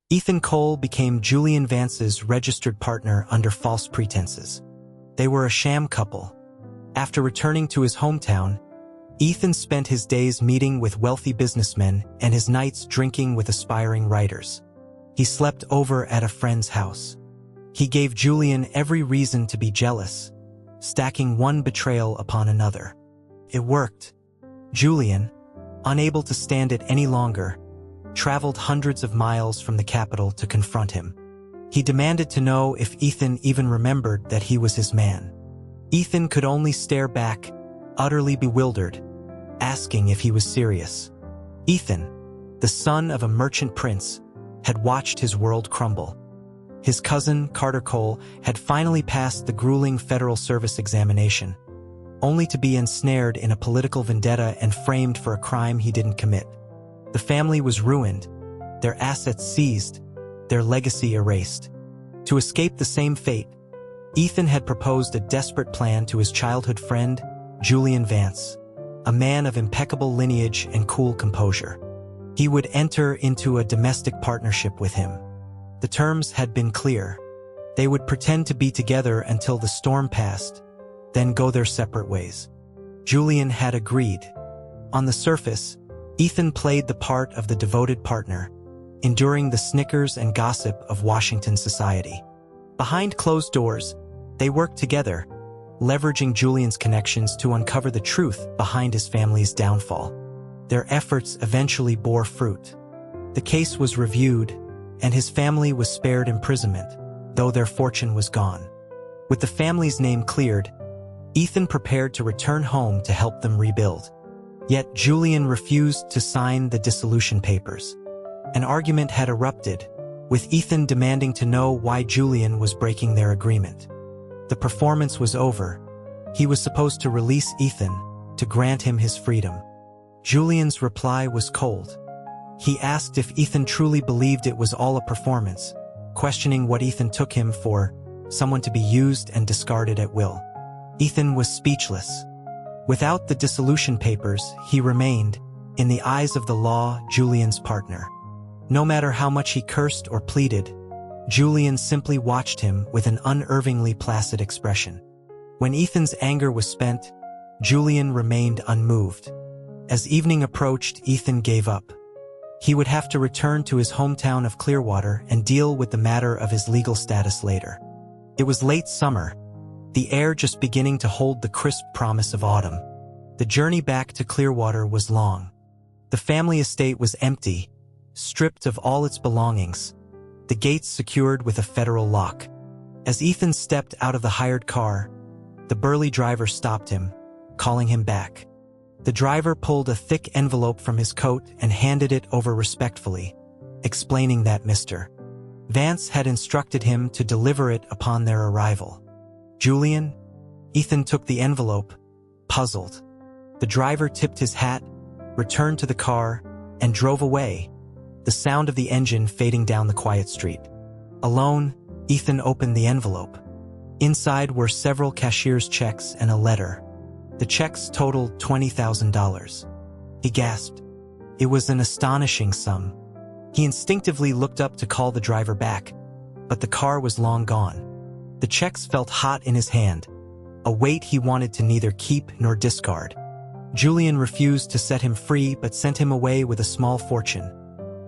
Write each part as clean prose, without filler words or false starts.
Ethan Cole became Julian Vance's registered partner under false pretenses. They were a sham couple. After returning to his hometown, Ethan spent his days meeting with wealthy businessmen and his nights drinking with aspiring writers. He slept over at a friend's house. He gave Julian every reason to be jealous, stacking one betrayal upon another. It worked. Julian, unable to stand it any longer, traveled hundreds of miles from the capital to confront him. He demanded to know if Ethan even remembered that he was his man. Ethan could only stare back, utterly bewildered, asking if he was serious. Ethan, the son of a merchant prince, had watched his world crumble. His cousin, Carter Cole, had finally passed the grueling federal service examination, only to be ensnared in a political vendetta and framed for a crime he didn't commit. The family was ruined, their assets seized, their legacy erased. To escape the same fate, Ethan had proposed a desperate plan to his childhood friend, Julian Vance, a man of impeccable lineage and cool composure. He would enter into a domestic partnership with him. The terms had been clear. They would pretend to be together until the storm passed, then go their separate ways. Julian had agreed. On the surface, Ethan played the part of the devoted partner, enduring the snickers and gossip of Washington society. Behind closed doors, they worked together, leveraging Julian's connections to uncover the truth behind his family's downfall. Their efforts eventually bore fruit. The case was reviewed, and his family was spared imprisonment, though their fortune was gone. With the family's name cleared, Ethan prepared to return home to help them rebuild. Yet Julian refused to sign the dissolution papers. An argument had erupted, with Ethan demanding to know why Julian was breaking their agreement. The performance was over. He was supposed to release Ethan, to grant him his freedom. Julian's reply was cold. He asked if Ethan truly believed it was all a performance, questioning what Ethan took him for, someone to be used and discarded at will. Ethan was speechless. Without the dissolution papers, he remained, in the eyes of the law, Julian's partner. No matter how much he cursed or pleaded, Julian simply watched him with an unervingly placid expression. When Ethan's anger was spent, Julian remained unmoved. As evening approached, Ethan gave up. He would have to return to his hometown of Clearwater and deal with the matter of his legal status later. It was late summer, the air just beginning to hold the crisp promise of autumn. The journey back to Clearwater was long. The family estate was empty, stripped of all its belongings, the gates secured with a federal lock. As Ethan stepped out of the hired car, the burly driver stopped him, calling him back. The driver pulled a thick envelope from his coat and handed it over respectfully, explaining that Mr. Vance had instructed him to deliver it upon their arrival. Julian? Ethan took the envelope, puzzled. The driver tipped his hat, returned to the car, and drove away, the sound of the engine fading down the quiet street. Alone, Ethan opened the envelope. Inside were several cashier's checks and a letter. The checks totaled $20,000. He gasped. It was an astonishing sum. He instinctively looked up to call the driver back, but the car was long gone. The checks felt hot in his hand, a weight he wanted to neither keep nor discard. Julian refused to set him free but sent him away with a small fortune,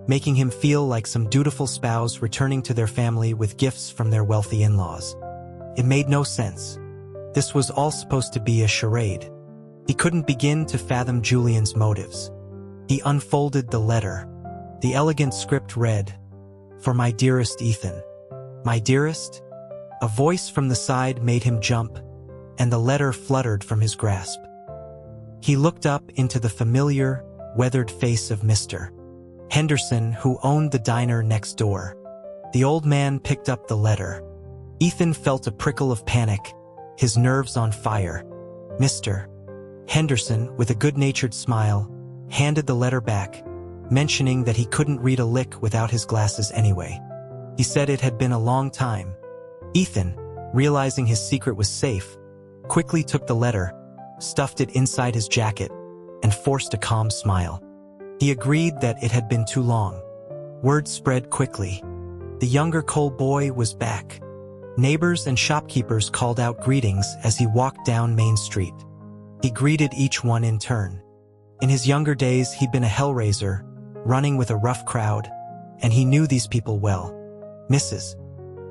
making him feel like some dutiful spouse returning to their family with gifts from their wealthy in-laws. It made no sense. This was all supposed to be a charade. He couldn't begin to fathom Julian's motives. He unfolded the letter. The elegant script read, "For my dearest Ethan." My dearest? A voice from the side made him jump, and the letter fluttered from his grasp. He looked up into the familiar, weathered face of Mr. Henderson, who owned the diner next door. The old man picked up the letter. Ethan felt a prickle of panic, his nerves on fire. Mr. Henderson, with a good-natured smile, handed the letter back, mentioning that he couldn't read a lick without his glasses anyway. He said it had been a long time. Ethan, realizing his secret was safe, quickly took the letter, stuffed it inside his jacket, and forced a calm smile. He agreed that it had been too long. Word spread quickly. The younger Cole boy was back. Neighbors and shopkeepers called out greetings as he walked down Main Street. He greeted each one in turn. In his younger days, he'd been a hellraiser, running with a rough crowd, and he knew these people well. Mrs.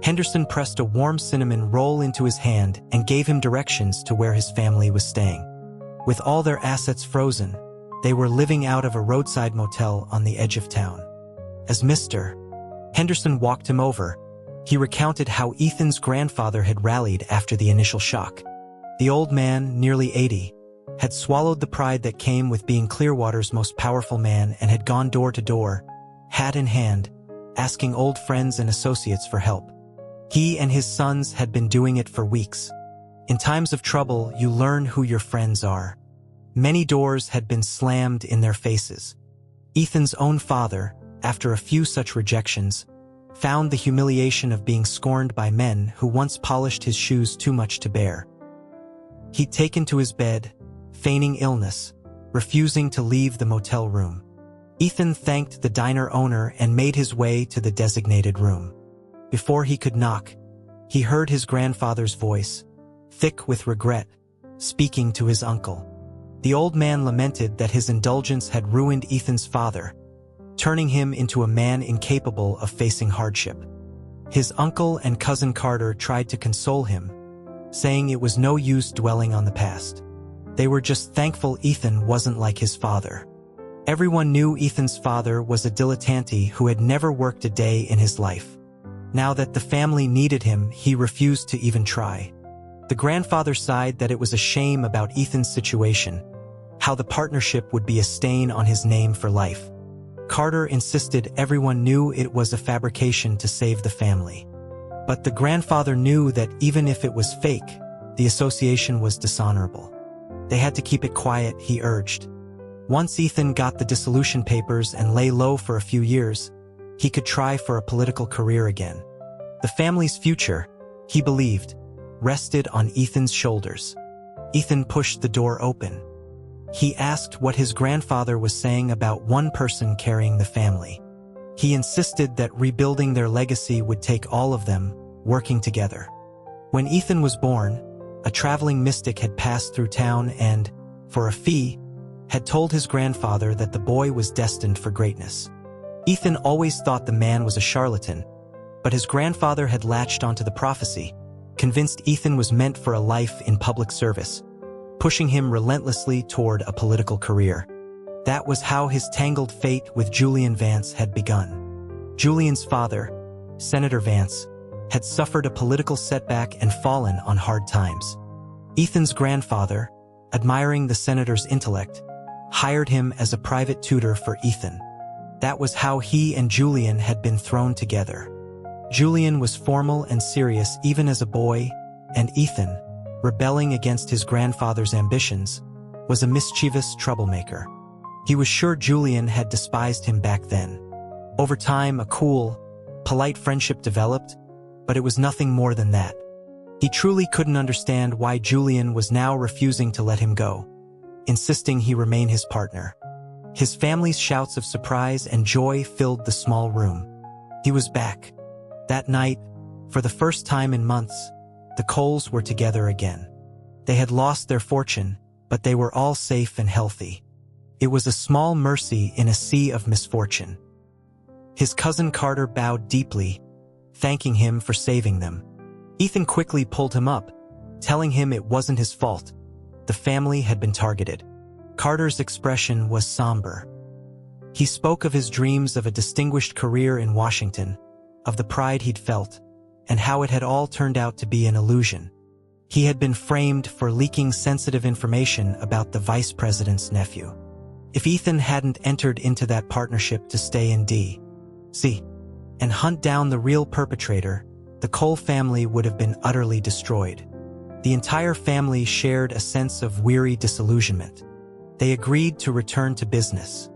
Henderson pressed a warm cinnamon roll into his hand and gave him directions to where his family was staying. With all their assets frozen, they were living out of a roadside motel on the edge of town. As Mr. Henderson walked him over, he recounted how Ethan's grandfather had rallied after the initial shock. The old man, nearly 80, had swallowed the pride that came with being Clearwater's most powerful man and had gone door to door, hat in hand, asking old friends and associates for help. He and his sons had been doing it for weeks. In times of trouble, you learn who your friends are. Many doors had been slammed in their faces. Ethan's own father, after a few such rejections, found the humiliation of being scorned by men who once polished his shoes too much to bear. He'd taken to his bed, feigning illness, refusing to leave the motel room. Ethan thanked the diner owner and made his way to the designated room. Before he could knock, he heard his grandfather's voice, thick with regret, speaking to his uncle. The old man lamented that his indulgence had ruined Ethan's father, turning him into a man incapable of facing hardship. His uncle and cousin Carter tried to console him, saying it was no use dwelling on the past. They were just thankful Ethan wasn't like his father. Everyone knew Ethan's father was a dilettante who had never worked a day in his life. Now that the family needed him, he refused to even try. The grandfather sighed that it was a shame about Ethan's situation, how the partnership would be a stain on his name for life. Carter insisted everyone knew it was a fabrication to save the family. But the grandfather knew that even if it was fake, the association was dishonorable. They had to keep it quiet, he urged. Once Ethan got the dissolution papers and lay low for a few years, he could try for a political career again. The family's future, he believed, rested on Ethan's shoulders. Ethan pushed the door open. He asked what his grandfather was saying about one person carrying the family. He insisted that rebuilding their legacy would take all of them, working together. When Ethan was born, a traveling mystic had passed through town and, for a fee, had told his grandfather that the boy was destined for greatness. Ethan always thought the man was a charlatan, but his grandfather had latched onto the prophecy, convinced Ethan was meant for a life in public service, pushing him relentlessly toward a political career. That was how his tangled fate with Julian Vance had begun. Julian's father, Senator Vance, had suffered a political setback and fallen on hard times. Ethan's grandfather, admiring the senator's intellect, hired him as a private tutor for Ethan. That was how he and Julian had been thrown together. Julian was formal and serious even as a boy, and Ethan, rebelling against his grandfather's ambitions, was a mischievous troublemaker. He was sure Julian had despised him back then. Over time, a cool, polite friendship developed, but it was nothing more than that. He truly couldn't understand why Julian was now refusing to let him go, insisting he remain his partner. His family's shouts of surprise and joy filled the small room. He was back. That night, for the first time in months, the Coles were together again. They had lost their fortune, but they were all safe and healthy. It was a small mercy in a sea of misfortune. His cousin Carter bowed deeply, thanking him for saving them. Ethan quickly pulled him up, telling him it wasn't his fault. The family had been targeted. Carter's expression was somber. He spoke of his dreams of a distinguished career in Washington, of the pride he'd felt, and how it had all turned out to be an illusion. He had been framed for leaking sensitive information about the vice president's nephew. If Ethan hadn't entered into that partnership to stay in D.C. and hunt down the real perpetrator, the Cole family would have been utterly destroyed. The entire family shared a sense of weary disillusionment. They agreed to return to business.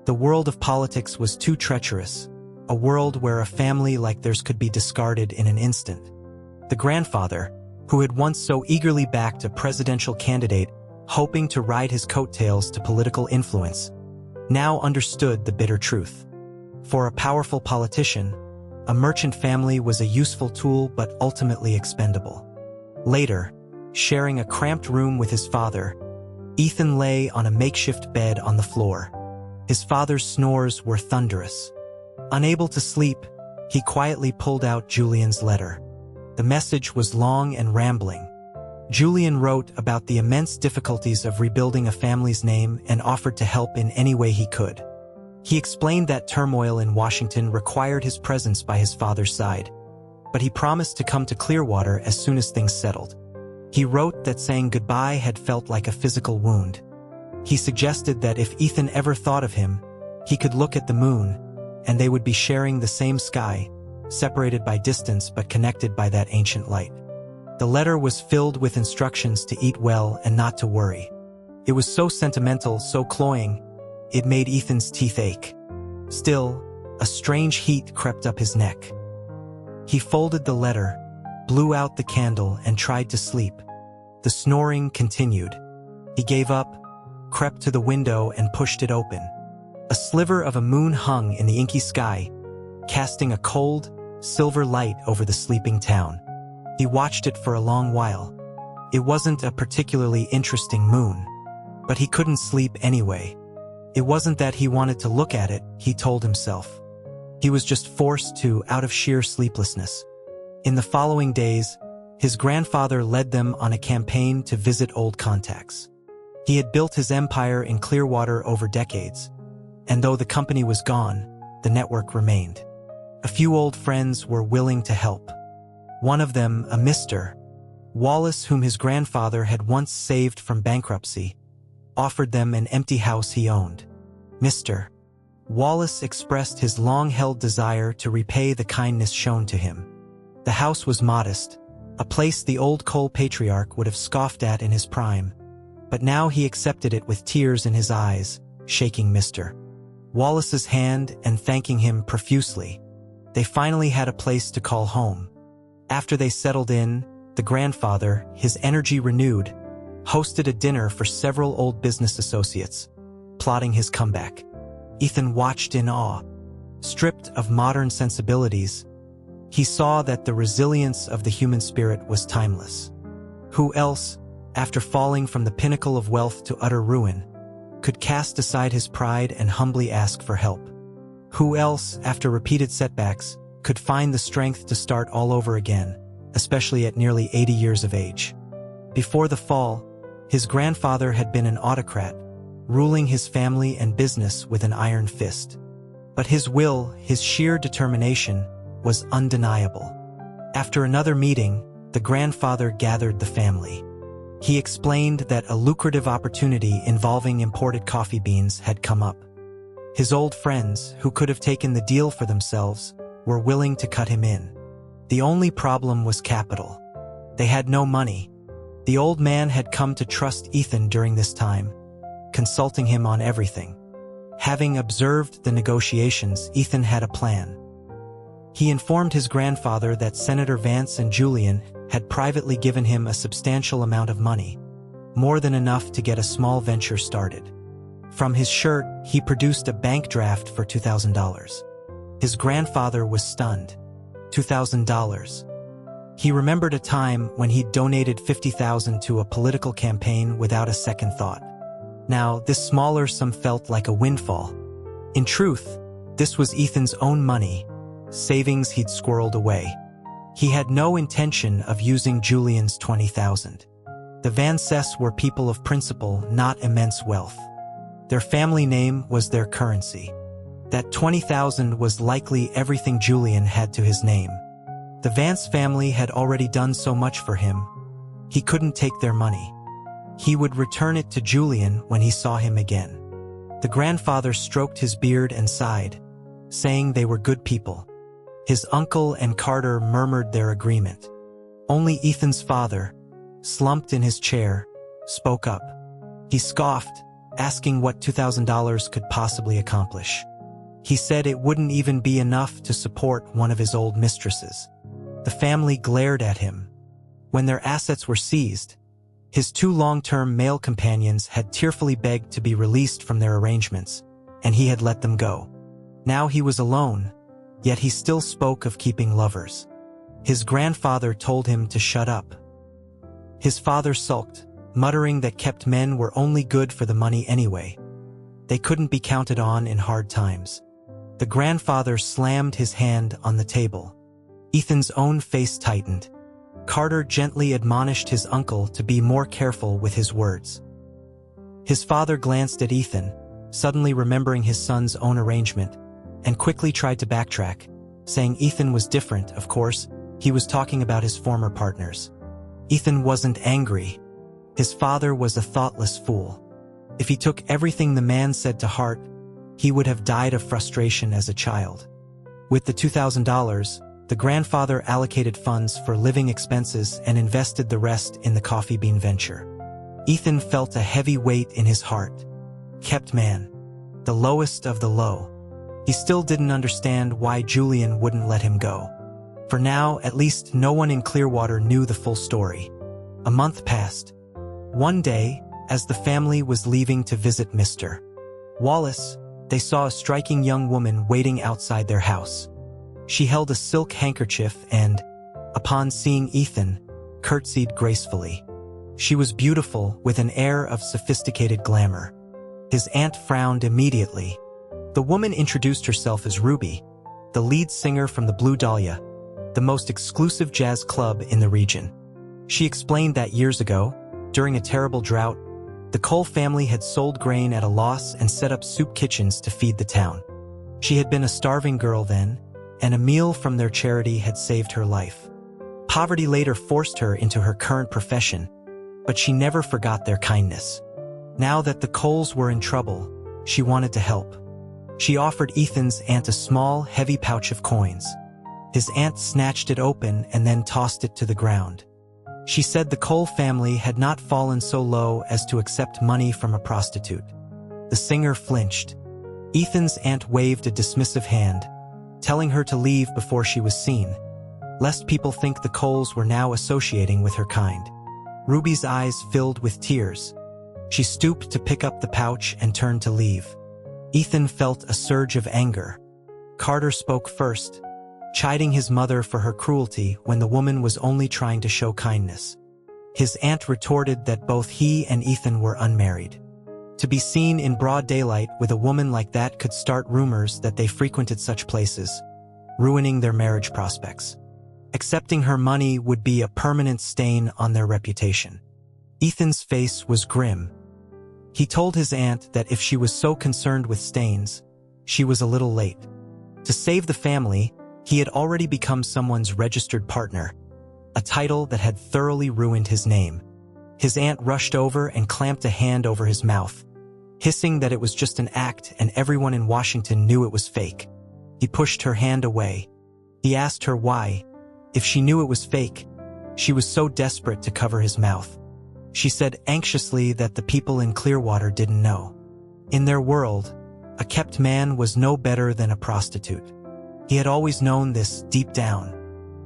The world of politics was too treacherous, a world where a family like theirs could be discarded in an instant. The grandfather, who had once so eagerly backed a presidential candidate, hoping to ride his coattails to political influence, now understood the bitter truth. For a powerful politician, a merchant family was a useful tool but ultimately expendable. Later, sharing a cramped room with his father, Ethan lay on a makeshift bed on the floor. His father's snores were thunderous. Unable to sleep, he quietly pulled out Julian's letter. The message was long and rambling. Julian wrote about the immense difficulties of rebuilding a family's name and offered to help in any way he could. He explained that turmoil in Washington required his presence by his father's side, but he promised to come to Clearwater as soon as things settled. He wrote that saying goodbye had felt like a physical wound. He suggested that if Ethan ever thought of him, he could look at the moon, and they would be sharing the same sky, separated by distance but connected by that ancient light. The letter was filled with instructions to eat well and not to worry. It was so sentimental, so cloying, it made Ethan's teeth ache. Still, a strange heat crept up his neck. He folded the letter, blew out the candle, and tried to sleep. The snoring continued. He gave up, crept to the window, and pushed it open. A sliver of a moon hung in the inky sky, casting a cold, silver light over the sleeping town. He watched it for a long while. It wasn't a particularly interesting moon, but he couldn't sleep anyway. It wasn't that he wanted to look at it, he told himself. He was just forced to out of sheer sleeplessness. In the following days, his grandfather led them on a campaign to visit old contacts. He had built his empire in Clearwater over decades, and though the company was gone, the network remained. A few old friends were willing to help. One of them, a Mr. Wallace, whom his grandfather had once saved from bankruptcy, offered them an empty house he owned. Mr. Wallace expressed his long-held desire to repay the kindness shown to him. The house was modest, a place the old coal patriarch would have scoffed at in his prime, but now he accepted it with tears in his eyes, shaking Mr. Wallace's hand and thanking him profusely. They finally had a place to call home. After they settled in, the grandfather, his energy renewed, hosted a dinner for several old business associates, plotting his comeback. Ethan watched in awe. Stripped of modern sensibilities, he saw that the resilience of the human spirit was timeless. Who else, after falling from the pinnacle of wealth to utter ruin, could cast aside his pride and humbly ask for help? Who else, after repeated setbacks, could find the strength to start all over again, especially at nearly 80 years of age? Before the fall, his grandfather had been an autocrat, ruling his family and business with an iron fist. But his will, his sheer determination, was undeniable. After another meeting, the grandfather gathered the family. He explained that a lucrative opportunity involving imported coffee beans had come up. His old friends, who could have taken the deal for themselves, were willing to cut him in. The only problem was capital. They had no money. The old man had come to trust Ethan during this time, consulting him on everything. Having observed the negotiations, Ethan had a plan. He informed his grandfather that Senator Vance and Julian had privately given him a substantial amount of money, more than enough to get a small venture started. From his shirt, he produced a bank draft for $2,000. His grandfather was stunned. $2,000. He remembered a time when he'd donated $50,000 to a political campaign without a second thought. Now, this smaller sum felt like a windfall. In truth, this was Ethan's own money, savings he'd squirreled away. He had no intention of using Julian's $20,000. The Vances were people of principle, not immense wealth. Their family name was their currency. That $20,000 was likely everything Julian had to his name. The Vance family had already done so much for him. He couldn't take their money. He would return it to Julian when he saw him again. The grandfather stroked his beard and sighed, saying they were good people. His uncle and Carter murmured their agreement. Only Ethan's father, slumped in his chair, spoke up. He scoffed, asking what $2,000 could possibly accomplish. He said it wouldn't even be enough to support one of his old mistresses. The family glared at him. When their assets were seized, his two long-term male companions had tearfully begged to be released from their arrangements, and he had let them go. Now he was alone, yet he still spoke of keeping lovers. His grandfather told him to shut up. His father sulked, muttering that kept men were only good for the money anyway. They couldn't be counted on in hard times. The grandfather slammed his hand on the table. Ethan's own face tightened. Carter gently admonished his uncle to be more careful with his words. His father glanced at Ethan, suddenly remembering his son's own arrangement, and quickly tried to backtrack, saying Ethan was different, of course. He was talking about his former partners. Ethan wasn't angry. His father was a thoughtless fool. If he took everything the man said to heart, he would have died of frustration as a child. With the $2,000, the grandfather allocated funds for living expenses and invested the rest in the coffee bean venture. Ethan felt a heavy weight in his heart. Kept man. The lowest of the low. He still didn't understand why Julian wouldn't let him go. For now, at least no one in Clearwater knew the full story. A month passed. One day, as the family was leaving to visit Mr. Wallace, they saw a striking young woman waiting outside their house. She held a silk handkerchief and, upon seeing Ethan, curtsied gracefully. She was beautiful with an air of sophisticated glamour. His aunt frowned immediately. The woman introduced herself as Ruby, the lead singer from the Blue Dahlia, the most exclusive jazz club in the region. She explained that years ago, during a terrible drought, the Cole family had sold grain at a loss and set up soup kitchens to feed the town. She had been a starving girl then, and a meal from their charity had saved her life. Poverty later forced her into her current profession, but she never forgot their kindness. Now that the Coles were in trouble, she wanted to help. She offered Ethan's aunt a small, heavy pouch of coins. His aunt snatched it open and then tossed it to the ground. She said the Cole family had not fallen so low as to accept money from a prostitute. The singer flinched. Ethan's aunt waved a dismissive hand, telling her to leave before she was seen, lest people think the Coles were now associating with her kind. Ruby's eyes filled with tears. She stooped to pick up the pouch and turned to leave. Ethan felt a surge of anger. Carter spoke first, chiding his mother for her cruelty when the woman was only trying to show kindness. His aunt retorted that both he and Ethan were unmarried. To be seen in broad daylight with a woman like that could start rumors that they frequented such places, ruining their marriage prospects. Accepting her money would be a permanent stain on their reputation. Ethan's face was grim. He told his aunt that if she was so concerned with stains, she was a little late. To save the family, he had already become someone's registered partner, a title that had thoroughly ruined his name. His aunt rushed over and clamped a hand over his mouth, hissing that it was just an act and everyone in Washington knew it was fake. He pushed her hand away. He asked her why, if she knew it was fake. She was so desperate to cover his mouth. She said anxiously that the people in Clearwater didn't know. In their world, a kept man was no better than a prostitute. He had always known this deep down.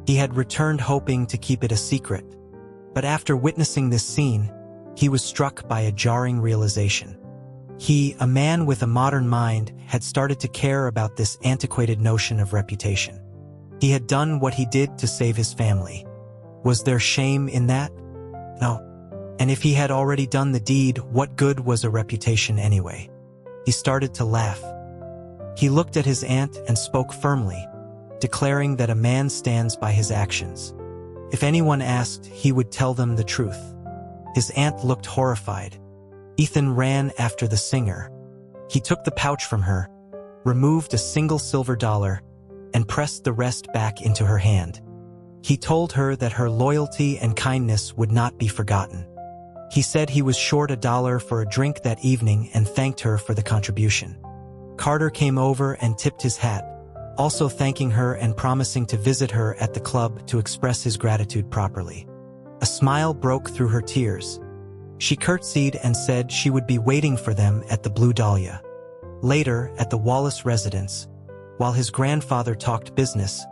He had returned hoping to keep it a secret. But after witnessing this scene, he was struck by a jarring realization. He, a man with a modern mind, had started to care about this antiquated notion of reputation. He had done what he did to save his family. Was there shame in that? No. And if he had already done the deed, what good was a reputation anyway? He started to laugh. He looked at his aunt and spoke firmly, declaring that a man stands by his actions. If anyone asked, he would tell them the truth. His aunt looked horrified. Ethan ran after the singer. He took the pouch from her, removed a single silver dollar, and pressed the rest back into her hand. He told her that her loyalty and kindness would not be forgotten. He said he was short $1 for a drink that evening and thanked her for the contribution. Carter came over and tipped his hat, also thanking her and promising to visit her at the club to express his gratitude properly. A smile broke through her tears. She curtsied and said she would be waiting for them at the Blue Dahlia. Later, at the Wallace residence, while his grandfather talked business,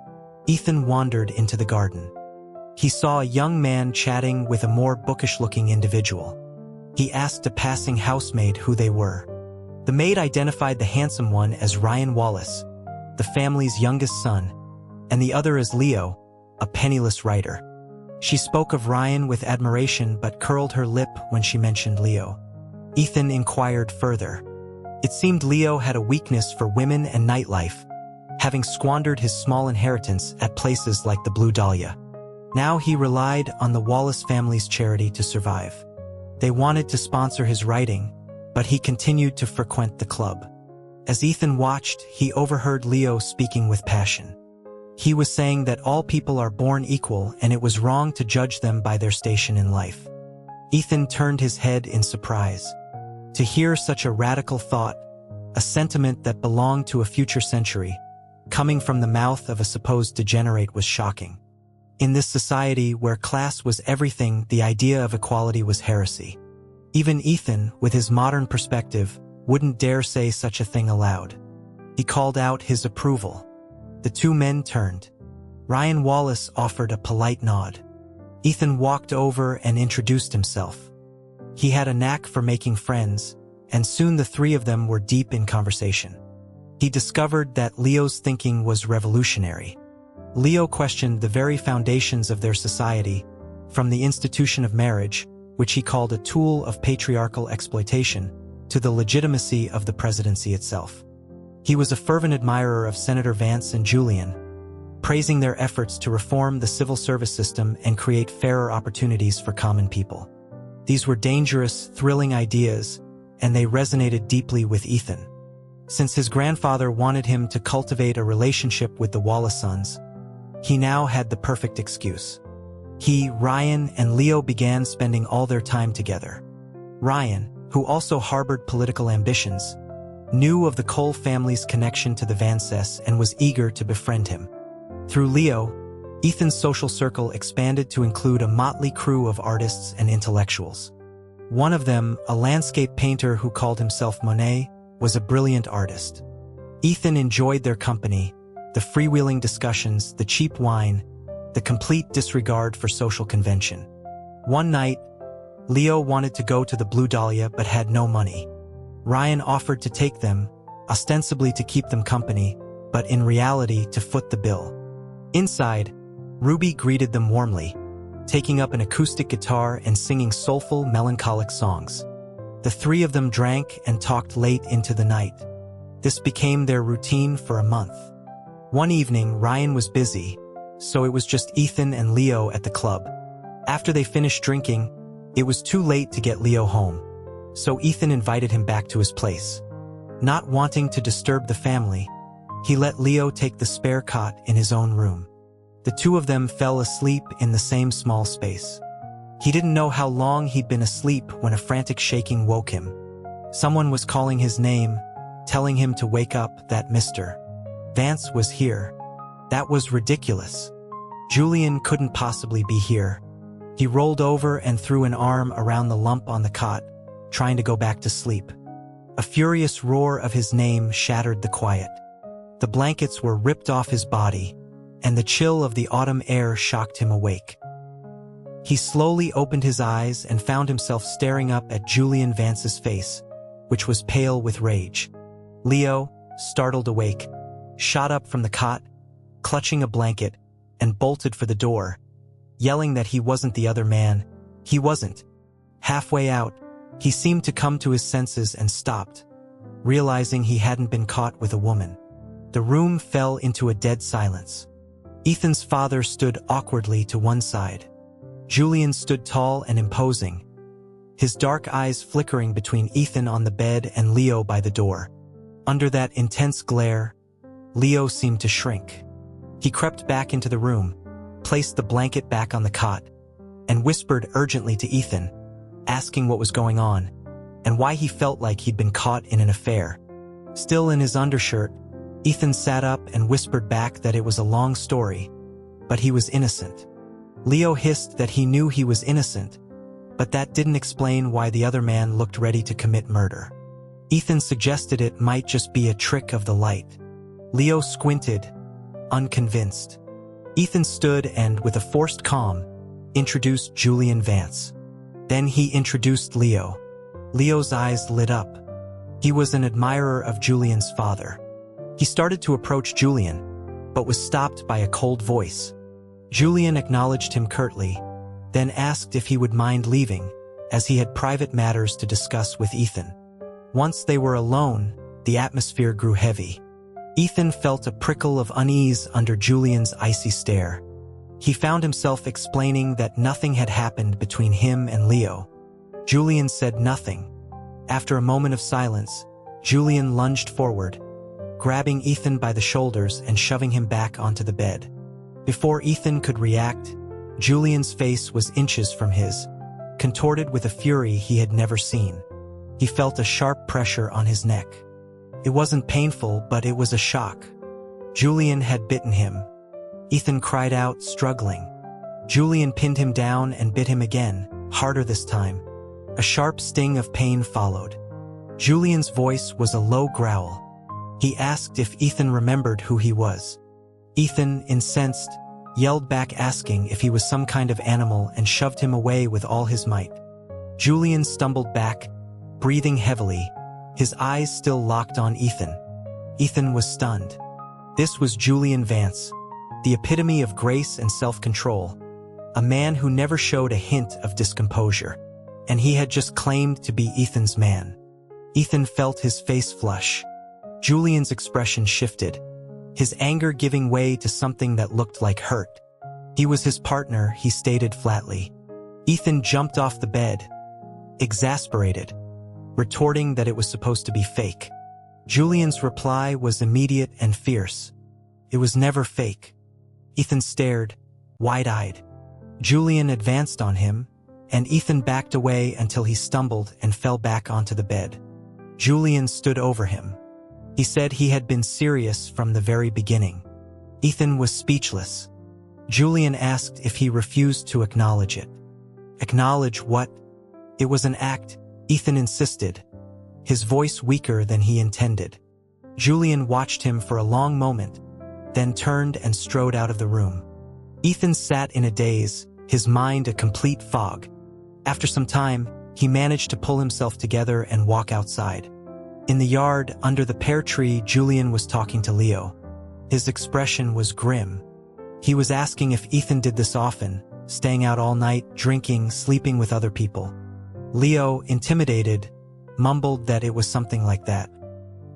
Ethan wandered into the garden. He saw a young man chatting with a more bookish-looking individual. He asked a passing housemaid who they were. The maid identified the handsome one as Ryan Wallace, the family's youngest son, and the other as Leo, a penniless writer. She spoke of Ryan with admiration but curled her lip when she mentioned Leo. Ethan inquired further. It seemed Leo had a weakness for women and nightlife, having squandered his small inheritance at places like the Blue Dahlia. Now he relied on the Wallace family's charity to survive. They wanted to sponsor his writing, but he continued to frequent the club. As Ethan watched, he overheard Leo speaking with passion. He was saying that all people are born equal and it was wrong to judge them by their station in life. Ethan turned his head in surprise. To hear such a radical thought, a sentiment that belonged to a future century, coming from the mouth of a supposed degenerate was shocking. In this society where class was everything, the idea of equality was heresy. Even Ethan, with his modern perspective, wouldn't dare say such a thing aloud. He called out his approval. The two men turned. Ryan Wallace offered a polite nod. Ethan walked over and introduced himself. He had a knack for making friends, and soon the three of them were deep in conversation. He discovered that Leo's thinking was revolutionary. Leo questioned the very foundations of their society, from the institution of marriage, which he called a tool of patriarchal exploitation, to the legitimacy of the presidency itself. He was a fervent admirer of Senator Vance and Julian, praising their efforts to reform the civil service system and create fairer opportunities for common people. These were dangerous, thrilling ideas, and they resonated deeply with Ethan. Since his grandfather wanted him to cultivate a relationship with the Wallace sons, he now had the perfect excuse. He, Ryan, and Leo began spending all their time together. Ryan, who also harbored political ambitions, knew of the Cole family's connection to the Vances and was eager to befriend him. Through Leo, Ethan's social circle expanded to include a motley crew of artists and intellectuals. One of them, a landscape painter who called himself Monet, was a brilliant artist. Ethan enjoyed their company, the freewheeling discussions, the cheap wine, the complete disregard for social convention. One night, Leo wanted to go to the Blue Dahlia but had no money. Ryan offered to take them, ostensibly to keep them company, but in reality to foot the bill. Inside, Ruby greeted them warmly, taking up an acoustic guitar and singing soulful, melancholic songs. The three of them drank and talked late into the night. This became their routine for a month. One evening, Ryan was busy, so it was just Ethan and Leo at the club. After they finished drinking, it was too late to get Leo home, so Ethan invited him back to his place. Not wanting to disturb the family, he let Leo take the spare cot in his own room. The two of them fell asleep in the same small space. He didn't know how long he'd been asleep when a frantic shaking woke him. Someone was calling his name, telling him to wake up, that Mr. Vance was here. That was ridiculous. Julian couldn't possibly be here. He rolled over and threw an arm around the lump on the cot, trying to go back to sleep. A furious roar of his name shattered the quiet. The blankets were ripped off his body, and the chill of the autumn air shocked him awake. He slowly opened his eyes and found himself staring up at Julian Vance's face, which was pale with rage. Leo, startled awake, shot up from the cot, clutching a blanket, and bolted for the door, yelling that he wasn't the other man. He wasn't. Halfway out, he seemed to come to his senses and stopped, realizing he hadn't been caught with a woman. The room fell into a dead silence. Ethan's father stood awkwardly to one side. Julian stood tall and imposing, his dark eyes flickering between Ethan on the bed and Leo by the door. Under that intense glare, Leo seemed to shrink. He crept back into the room, placed the blanket back on the cot, and whispered urgently to Ethan, asking what was going on, and why he felt like he'd been caught in an affair. Still in his undershirt, Ethan sat up and whispered back that it was a long story, but he was innocent. Leo hissed that he knew he was innocent, but that didn't explain why the other man looked ready to commit murder. Ethan suggested it might just be a trick of the light. Leo squinted, unconvinced. Ethan stood and, with a forced calm, introduced Julian Vance. Then he introduced Leo. Leo's eyes lit up. He was an admirer of Julian's father. He started to approach Julian, but was stopped by a cold voice. Julian acknowledged him curtly, then asked if he would mind leaving, as he had private matters to discuss with Ethan. Once they were alone, the atmosphere grew heavy. Ethan felt a prickle of unease under Julian's icy stare. He found himself explaining that nothing had happened between him and Leo. Julian said nothing. After a moment of silence, Julian lunged forward, grabbing Ethan by the shoulders and shoving him back onto the bed. Before Ethan could react, Julian's face was inches from his, contorted with a fury he had never seen. He felt a sharp pressure on his neck. It wasn't painful, but it was a shock. Julian had bitten him. Ethan cried out, struggling. Julian pinned him down and bit him again, harder this time. A sharp sting of pain followed. Julian's voice was a low growl. He asked if Ethan remembered who he was. Ethan, incensed, yelled back asking if he was some kind of animal and shoved him away with all his might. Julian stumbled back, breathing heavily, his eyes still locked on Ethan. Ethan was stunned. This was Julian Vance, the epitome of grace and self-control, a man who never showed a hint of discomposure, and he had just claimed to be Ethan's man. Ethan felt his face flush. Julian's expression shifted, his anger giving way to something that looked like hurt. He was his partner, he stated flatly. Ethan jumped off the bed, exasperated, retorting that it was supposed to be fake. Julian's reply was immediate and fierce. It was never fake. Ethan stared, wide-eyed. Julian advanced on him, and Ethan backed away until he stumbled and fell back onto the bed. Julian stood over him. He said he had been serious from the very beginning. Ethan was speechless. Julian asked if he refused to acknowledge it. Acknowledge what? It was an act, Ethan insisted, his voice weaker than he intended. Julian watched him for a long moment, then turned and strode out of the room. Ethan sat in a daze, his mind a complete fog. After some time, he managed to pull himself together and walk outside. In the yard, under the pear tree, Julian was talking to Leo. His expression was grim. He was asking if Ethan did this often, staying out all night, drinking, sleeping with other people. Leo, intimidated, mumbled that it was something like that.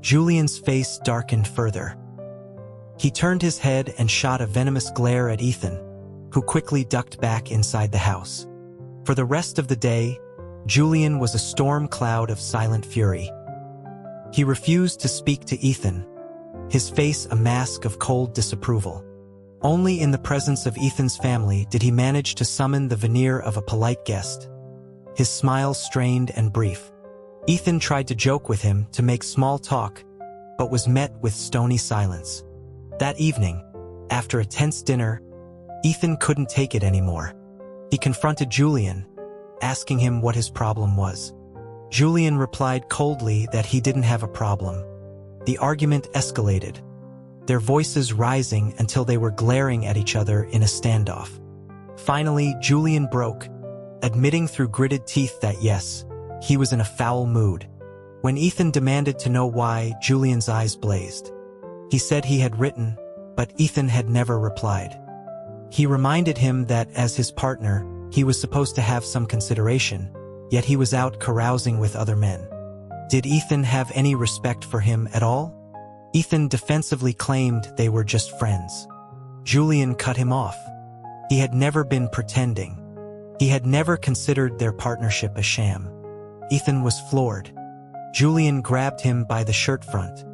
Julian's face darkened further. He turned his head and shot a venomous glare at Ethan, who quickly ducked back inside the house. For the rest of the day, Julian was a storm cloud of silent fury. He refused to speak to Ethan, his face a mask of cold disapproval. Only in the presence of Ethan's family did he manage to summon the veneer of a polite guest. His smile strained and brief. Ethan tried to joke with him to make small talk, but was met with stony silence. That evening, after a tense dinner, Ethan couldn't take it anymore. He confronted Julian, asking him what his problem was. Julian replied coldly that he didn't have a problem. The argument escalated, their voices rising until they were glaring at each other in a standoff. Finally, Julian broke, admitting through gritted teeth that yes, he was in a foul mood. When Ethan demanded to know why, Julian's eyes blazed. He said he had written, but Ethan had never replied. He reminded him that as his partner, he was supposed to have some consideration, yet he was out carousing with other men. Did Ethan have any respect for him at all? Ethan defensively claimed they were just friends. Julian cut him off. He had never been pretending. He had never considered their partnership a sham. Ethan was floored. Julian grabbed him by the shirt front.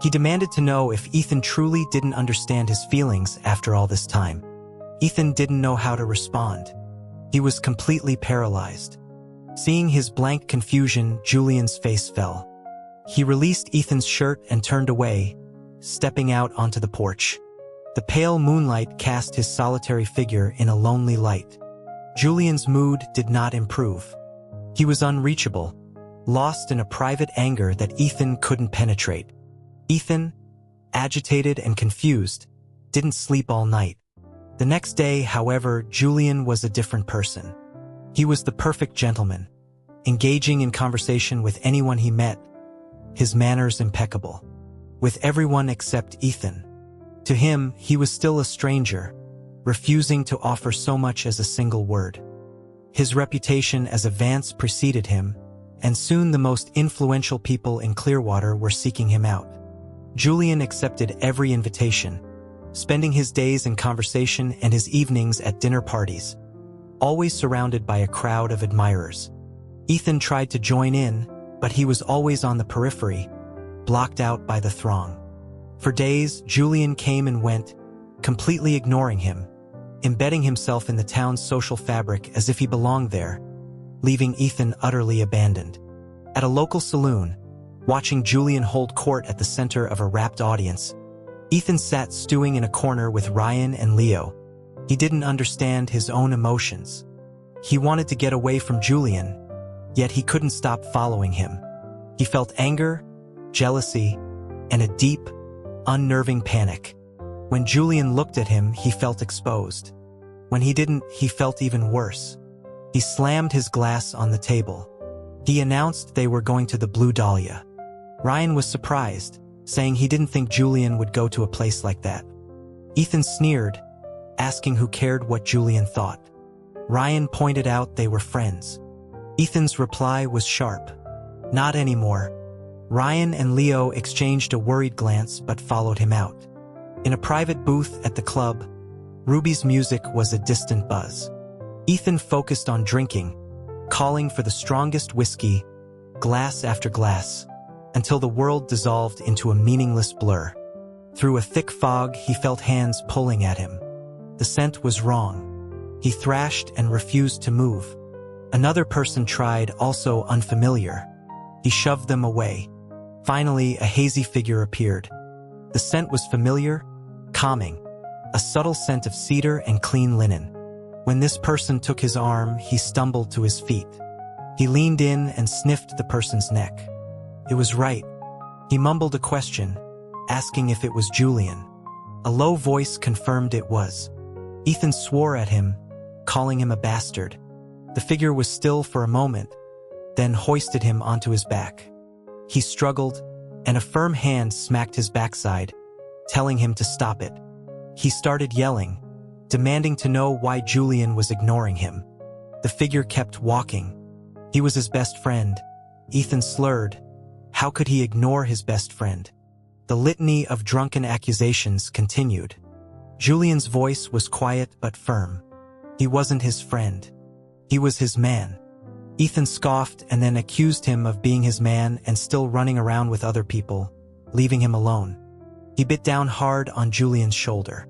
He demanded to know if Ethan truly didn't understand his feelings after all this time. Ethan didn't know how to respond. He was completely paralyzed. Seeing his blank confusion, Julian's face fell. He released Ethan's shirt and turned away, stepping out onto the porch. The pale moonlight cast his solitary figure in a lonely light. Julian's mood did not improve. He was unreachable, lost in a private anger that Ethan couldn't penetrate. Ethan, agitated and confused, didn't sleep all night. The next day, however, Julian was a different person. He was the perfect gentleman, engaging in conversation with anyone he met, his manners impeccable. with everyone except Ethan. To him, he was still a stranger, refusing to offer so much as a single word. His reputation as a Vance preceded him, and soon the most influential people in Clearwater were seeking him out. Julian accepted every invitation, spending his days in conversation and his evenings at dinner parties, always surrounded by a crowd of admirers. Ethan tried to join in, but he was always on the periphery, blocked out by the throng. For days, Julian came and went, completely ignoring him, embedding himself in the town's social fabric as if he belonged there, leaving Ethan utterly abandoned. At a local saloon, watching Julian hold court at the center of a rapt audience, Ethan sat stewing in a corner with Ryan and Leo. He didn't understand his own emotions. He wanted to get away from Julian, yet he couldn't stop following him. He felt anger, jealousy, and a deep, unnerving panic. When Julian looked at him, he felt exposed. When he didn't, he felt even worse. He slammed his glass on the table. He announced they were going to the Blue Dahlia. Ryan was surprised, saying he didn't think Julian would go to a place like that. Ethan sneered, asking who cared what Julian thought. Ryan pointed out they were friends. Ethan's reply was sharp. Not anymore. Ryan and Leo exchanged a worried glance but followed him out. In a private booth at the club, Ruby's music was a distant buzz. Ethan focused on drinking, calling for the strongest whiskey, glass after glass, until the world dissolved into a meaningless blur. Through a thick fog, he felt hands pulling at him. The scent was wrong. He thrashed and refused to move. Another person tried, also unfamiliar. He shoved them away. Finally, a hazy figure appeared. The scent was familiar, calming, a subtle scent of cedar and clean linen. When this person took his arm, he stumbled to his feet. He leaned in and sniffed the person's neck. It was right. He mumbled a question, asking if it was Julian. A low voice confirmed it was. Ethan swore at him, calling him a bastard. The figure was still for a moment, then hoisted him onto his back. He struggled, and a firm hand smacked his backside, telling him to stop it. He started yelling, demanding to know why Julian was ignoring him. The figure kept walking. He was his best friend. Ethan slurred. How could he ignore his best friend? The litany of drunken accusations continued. Julian's voice was quiet but firm. He wasn't his friend. He was his man. Ethan scoffed and then accused him of being his man and still running around with other people, leaving him alone. He bit down hard on Julian's shoulder.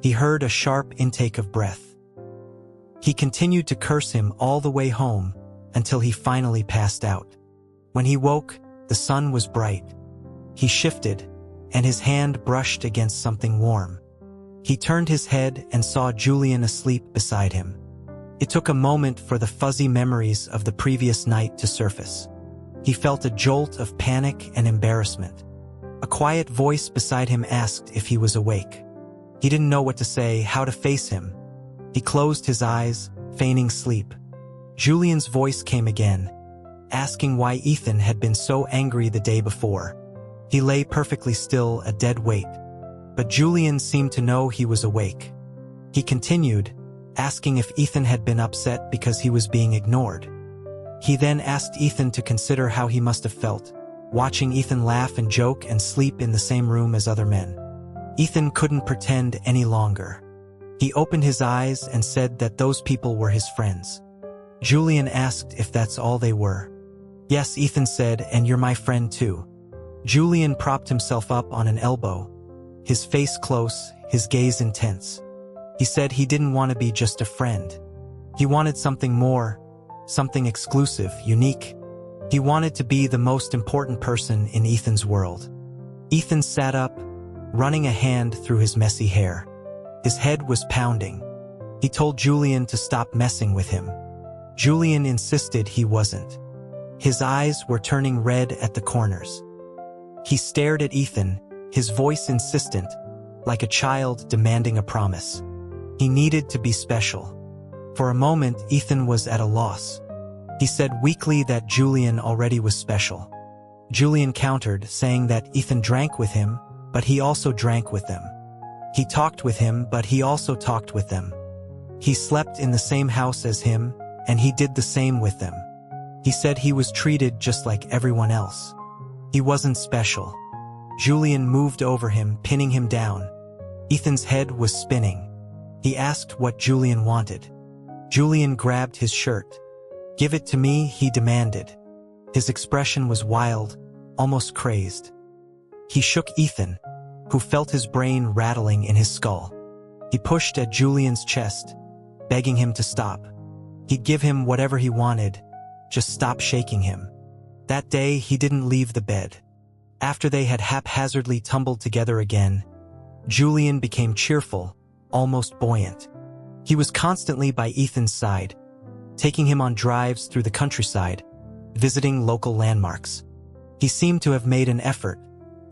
He heard a sharp intake of breath. He continued to curse him all the way home until he finally passed out. When he woke, the sun was bright. He shifted, and his hand brushed against something warm. He turned his head and saw Julian asleep beside him. It took a moment for the fuzzy memories of the previous night to surface. He felt a jolt of panic and embarrassment. A quiet voice beside him asked if he was awake. He didn't know what to say, how to face him. He closed his eyes, feigning sleep. Julian's voice came again, asking why Ethan had been so angry the day before. He lay perfectly still, a dead weight. But Julian seemed to know he was awake. He continued, asking if Ethan had been upset because he was being ignored. He then asked Ethan to consider how he must have felt, watching Ethan laugh and joke and sleep in the same room as other men. Ethan couldn't pretend any longer. He opened his eyes and said that those people were his friends. Julian asked if that's all they were. Yes, Ethan said, and you're my friend too. Julian propped himself up on an elbow, his face close, his gaze intense. He said he didn't want to be just a friend. He wanted something more, something exclusive, unique. He wanted to be the most important person in Ethan's world. Ethan sat up, running a hand through his messy hair. His head was pounding. He told Julian to stop messing with him. Julian insisted he wasn't. His eyes were turning red at the corners. He stared at Ethan, his voice insistent, like a child demanding a promise. He needed to be special. For a moment, Ethan was at a loss. He said weakly that Julian already was special. Julian countered, saying that Ethan drank with him, but he also drank with them. He talked with him, but he also talked with them. He slept in the same house as him, and he did the same with them. He said he was treated just like everyone else. He wasn't special. Julian moved over him, pinning him down. Ethan's head was spinning. He asked what Julian wanted. Julian grabbed his shirt. "Give it to me," he demanded. His expression was wild, almost crazed. He shook Ethan, who felt his brain rattling in his skull. He pushed at Julian's chest, begging him to stop. He'd give him whatever he wanted, just stop shaking him. That day, he didn't leave the bed. After they had haphazardly tumbled together again, Julian became cheerful, almost buoyant. He was constantly by Ethan's side, taking him on drives through the countryside, visiting local landmarks. He seemed to have made an effort.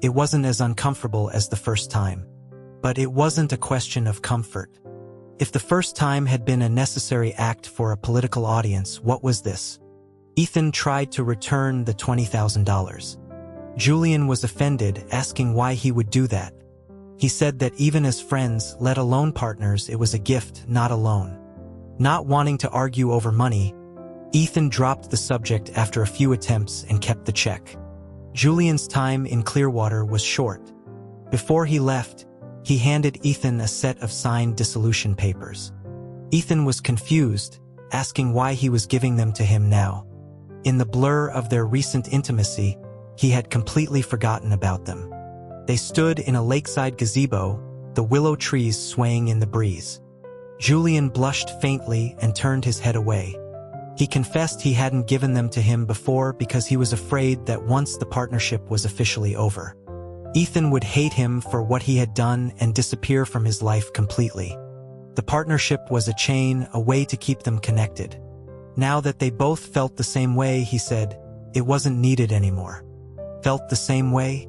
It wasn't as uncomfortable as the first time. But it wasn't a question of comfort. If the first time had been a necessary act for a political audience, what was this? Ethan tried to return the $20,000. Julian was offended, asking why he would do that. He said that even as friends, let alone partners, it was a gift, not a loan. Not wanting to argue over money, Ethan dropped the subject after a few attempts and kept the check. Julian's time in Clearwater was short. Before he left, he handed Ethan a set of signed dissolution papers. Ethan was confused, asking why he was giving them to him now. In the blur of their recent intimacy, he had completely forgotten about them. They stood in a lakeside gazebo, the willow trees swaying in the breeze. Julian blushed faintly and turned his head away. He confessed he hadn't given them to him before because he was afraid that once the partnership was officially over, Ethan would hate him for what he had done and disappear from his life completely. The partnership was a chain, a way to keep them connected. Now that they both felt the same way, he said, it wasn't needed anymore. Felt the same way?